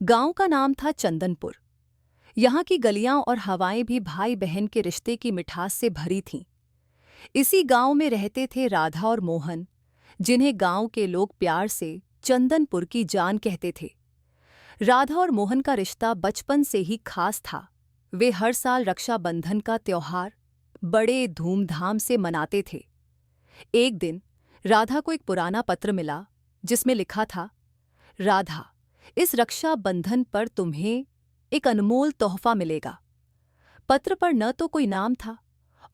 गांव का नाम था चंदनपुर। यहाँ की गलियां और हवाएं भी भाई बहन के रिश्ते की मिठास से भरी थीं। इसी गांव में रहते थे राधा और मोहन, जिन्हें गांव के लोग प्यार से चंदनपुर की जान कहते थे। राधा और मोहन का रिश्ता बचपन से ही खास था। वे हर साल रक्षाबंधन का त्योहार बड़े धूमधाम से मनाते थे। एक दिन राधा को एक पुराना पत्र मिला, जिसमें लिखा था, राधा, इस रक्षाबंधन पर तुम्हें एक अनमोल तोहफा मिलेगा। पत्र पर न तो कोई नाम था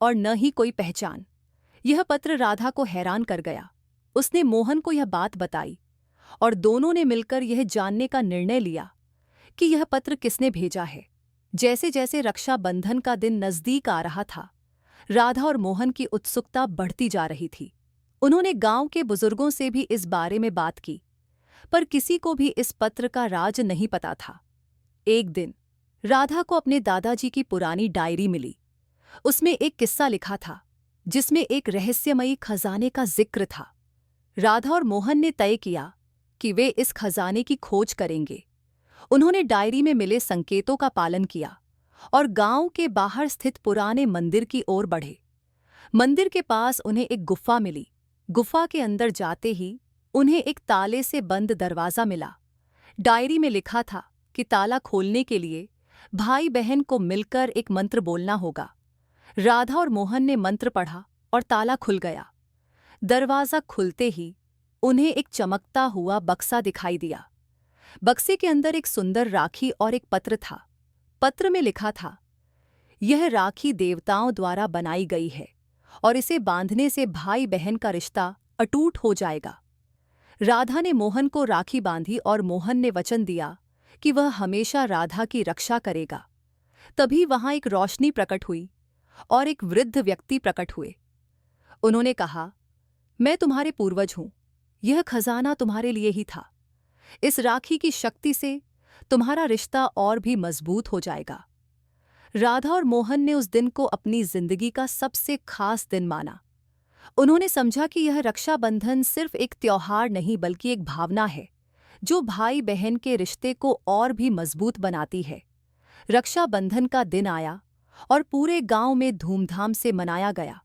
और न ही कोई पहचान। यह पत्र राधा को हैरान कर गया। उसने मोहन को यह बात बताई और दोनों ने मिलकर यह जानने का निर्णय लिया कि यह पत्र किसने भेजा है। जैसे जैसे रक्षाबंधन का दिन नजदीक आ रहा था, राधा और मोहन की उत्सुकता बढ़ती जा रही थी। उन्होंने गांव के बुजुर्गों से भी इस बारे में बात की, पर किसी को भी इस पत्र का राज नहीं पता था। एक दिन राधा को अपने दादाजी की पुरानी डायरी मिली। उसमें एक किस्सा लिखा था, जिसमें एक रहस्यमयी खजाने का जिक्र था। राधा और मोहन ने तय किया कि वे इस खजाने की खोज करेंगे। उन्होंने डायरी में मिले संकेतों का पालन किया और गांव के बाहर स्थित पुराने मंदिर की ओर बढ़े। मंदिर के पास उन्हें एक गुफा मिली। गुफा के अंदर जाते ही उन्हें एक ताले से बंद दरवाजा मिला। डायरी में लिखा था कि ताला खोलने के लिए भाई बहन को मिलकर एक मंत्र बोलना होगा। राधा और मोहन ने मंत्र पढ़ा और ताला खुल गया। दरवाजा खुलते ही उन्हें एक चमकता हुआ बक्सा दिखाई दिया। बक्से के अंदर एक सुंदर राखी और एक पत्र था। पत्र में लिखा था, यह राखी देवताओं द्वारा बनाई गई है और इसे बांधने से भाई बहन का रिश्ता अटूट हो जाएगा। राधा ने मोहन को राखी बांधी और मोहन ने वचन दिया कि वह हमेशा राधा की रक्षा करेगा। तभी वहां एक रोशनी प्रकट हुई और एक वृद्ध व्यक्ति प्रकट हुए। उन्होंने कहा, मैं तुम्हारे पूर्वज हूं। यह खजाना तुम्हारे लिए ही था। इस राखी की शक्ति से तुम्हारा रिश्ता और भी मजबूत हो जाएगा। राधा और मोहन ने उस दिन को अपनी जिंदगी का सबसे खास दिन माना। उन्होंने समझा कि यह रक्षाबंधन सिर्फ एक त्योहार नहीं बल्कि एक भावना है, जो भाई बहन के रिश्ते को और भी मजबूत बनाती है। रक्षाबंधन का दिन आया और पूरे गांव में धूमधाम से मनाया गया।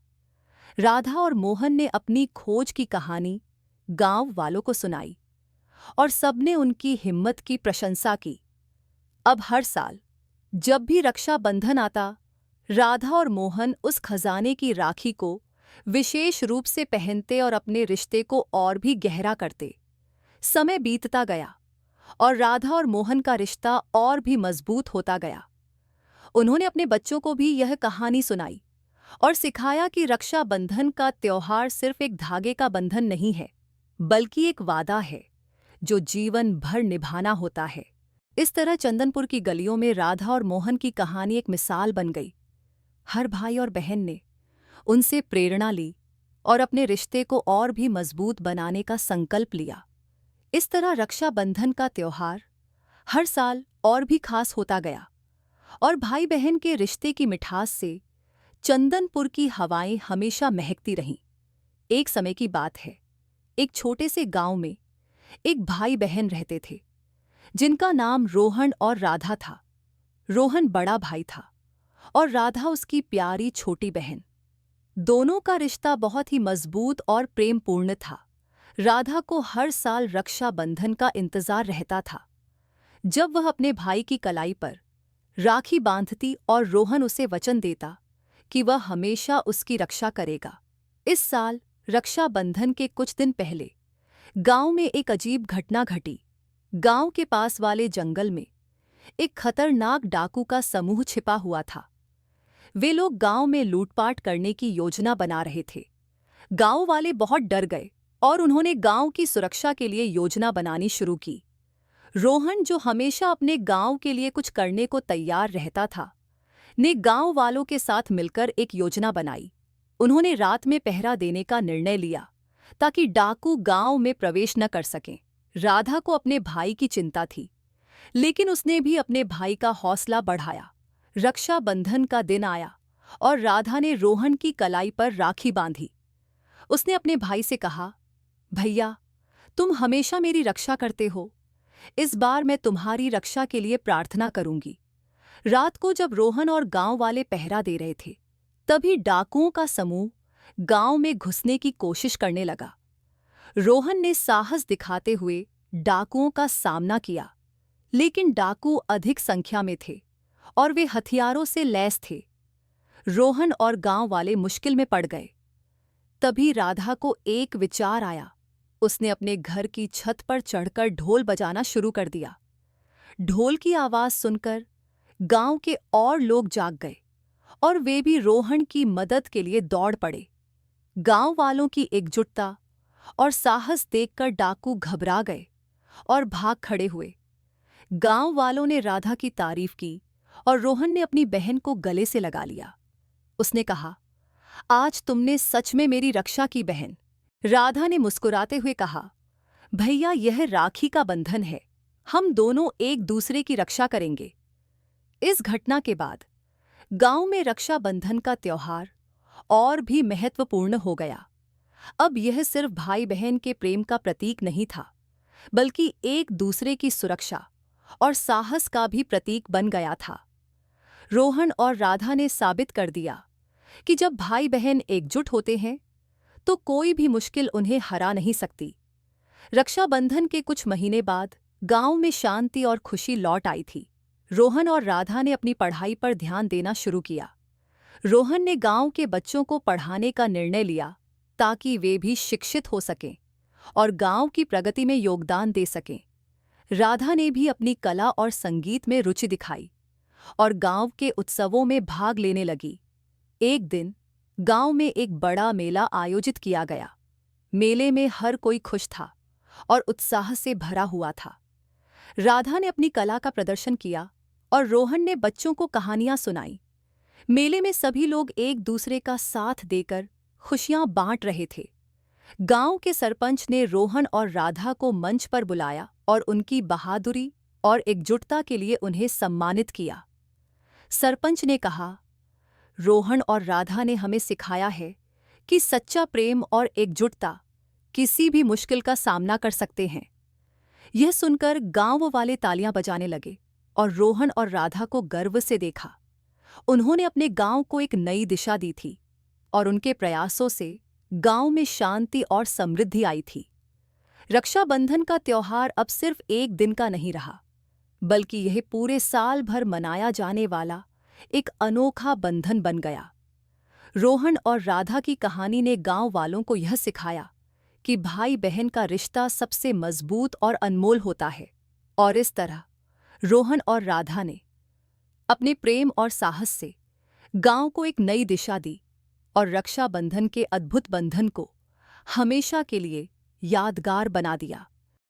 राधा और मोहन ने अपनी खोज की कहानी गांव वालों को सुनाई और सबने उनकी हिम्मत की प्रशंसा की। अब हर साल जब भी रक्षाबंधन आता, राधा और मोहन उस खजाने की राखी को विशेष रूप से पहनते और अपने रिश्ते को और भी गहरा करते। समय बीतता गया और राधा और मोहन का रिश्ता और भी मजबूत होता गया। उन्होंने अपने बच्चों को भी यह कहानी सुनाई और सिखाया कि रक्षाबंधन का त्योहार सिर्फ एक धागे का बंधन नहीं है, बल्कि एक वादा है जो जीवन भर निभाना होता है। इस तरह चंदनपुर की गलियों में राधा और मोहन की कहानी एक मिसाल बन गई। हर भाई और बहन ने उनसे प्रेरणा ली और अपने रिश्ते को और भी मजबूत बनाने का संकल्प लिया। इस तरह रक्षाबंधन का त्योहार हर साल और भी खास होता गया और भाई बहन के रिश्ते की मिठास से चंदनपुर की हवाएं हमेशा महकती रहीं। एक समय की बात है, एक छोटे से गांव में एक भाई बहन रहते थे, जिनका नाम रोहन और राधा था। रोहन बड़ा भाई था और राधा उसकी प्यारी छोटी बहन। दोनों का रिश्ता बहुत ही मजबूत और प्रेमपूर्ण था। राधा को हर साल रक्षाबंधन का इंतजार रहता था, जब वह अपने भाई की कलाई पर राखी बांधती और रोहन उसे वचन देता कि वह हमेशा उसकी रक्षा करेगा। इस साल रक्षाबंधन के कुछ दिन पहले गांव में एक अजीब घटना घटी। गांव के पास वाले जंगल में एक खतरनाक डाकू का समूह छिपा हुआ था। वे लोग गांव में लूटपाट करने की योजना बना रहे थे। गांव वाले बहुत डर गए और उन्होंने गांव की सुरक्षा के लिए योजना बनानी शुरू की। रोहन, जो हमेशा अपने गांव के लिए कुछ करने को तैयार रहता था, ने गांव वालों के साथ मिलकर एक योजना बनाई। उन्होंने रात में पहरा देने का निर्णय लिया ताकि डाकू गांव में प्रवेश न कर सकें। राधा को अपने भाई की चिंता थी, लेकिन उसने भी अपने भाई का हौसला बढ़ाया। रक्षाबंधन का दिन आया और राधा ने रोहन की कलाई पर राखी बांधी। उसने अपने भाई से कहा, भैया, तुम हमेशा मेरी रक्षा करते हो, इस बार मैं तुम्हारी रक्षा के लिए प्रार्थना करूंगी। रात को जब रोहन और गांव वाले पहरा दे रहे थे, तभी डाकुओं का समूह गांव में घुसने की कोशिश करने लगा। रोहन ने साहस दिखाते हुए डाकुओं का सामना किया, लेकिन डाकू अधिक संख्या में थे और वे हथियारों से लैस थे। रोहन और गांव वाले मुश्किल में पड़ गए। तभी राधा को एक विचार आया। उसने अपने घर की छत पर चढ़कर ढोल बजाना शुरू कर दिया। ढोल की आवाज सुनकर गांव के और लोग जाग गए और वे भी रोहन की मदद के लिए दौड़ पड़े। गांव वालों की एकजुटता और साहस देखकर डाकू घबरा गए और भाग खड़े हुए। गांव वालों ने राधा की तारीफ की और रोहन ने अपनी बहन को गले से लगा लिया। उसने कहा, आज तुमने सच में मेरी रक्षा की बहन। राधा ने मुस्कुराते हुए कहा, भैया यह राखी का बंधन है, हम दोनों एक दूसरे की रक्षा करेंगे। इस घटना के बाद गांव में रक्षाबंधन का त्योहार और भी महत्वपूर्ण हो गया। अब यह सिर्फ भाई बहन के प्रेम का प्रतीक नहीं था, बल्कि एक दूसरे की सुरक्षा और साहस का भी प्रतीक बन गया था। रोहन और राधा ने साबित कर दिया कि जब भाई बहन एकजुट होते हैं तो कोई भी मुश्किल उन्हें हरा नहीं सकती। रक्षाबंधन के कुछ महीने बाद गांव में शांति और खुशी लौट आई थी। रोहन और राधा ने अपनी पढ़ाई पर ध्यान देना शुरू किया। रोहन ने गांव के बच्चों को पढ़ाने का निर्णय लिया ताकि वे भी शिक्षित हो सकें और गांव की प्रगति में योगदान दे सकें। राधा ने भी अपनी कला और संगीत में रुचि दिखाई और गांव के उत्सवों में भाग लेने लगी। एक दिन गांव में एक बड़ा मेला आयोजित किया गया। मेले में हर कोई खुश था और उत्साह से भरा हुआ था। राधा ने अपनी कला का प्रदर्शन किया और रोहन ने बच्चों को कहानियां सुनाई। मेले में सभी लोग एक दूसरे का साथ देकर खुशियां बांट रहे थे। गांव के सरपंच ने रोहन और राधा को मंच पर बुलाया और उनकी बहादुरी और एकजुटता के लिए उन्हें सम्मानित किया। सरपंच ने कहा, रोहन और राधा ने हमें सिखाया है कि सच्चा प्रेम और एकजुटता किसी भी मुश्किल का सामना कर सकते हैं। यह सुनकर गांव वाले तालियां बजाने लगे और रोहन और राधा को गर्व से देखा। उन्होंने अपने गांव को एक नई दिशा दी थी और उनके प्रयासों से गांव में शांति और समृद्धि आई थी। रक्षाबंधन का त्योहार अब सिर्फ एक दिन का नहीं रहा, बल्कि यह पूरे साल भर मनाया जाने वाला एक अनोखा बंधन बन गया। रोहन और राधा की कहानी ने गांव वालों को यह सिखाया कि भाई बहन का रिश्ता सबसे मजबूत और अनमोल होता है। और इस तरह रोहन और राधा ने अपने प्रेम और साहस से गांव को एक नई दिशा दी और रक्षाबंधन के अद्भुत बंधन को हमेशा के लिए यादगार बना दिया।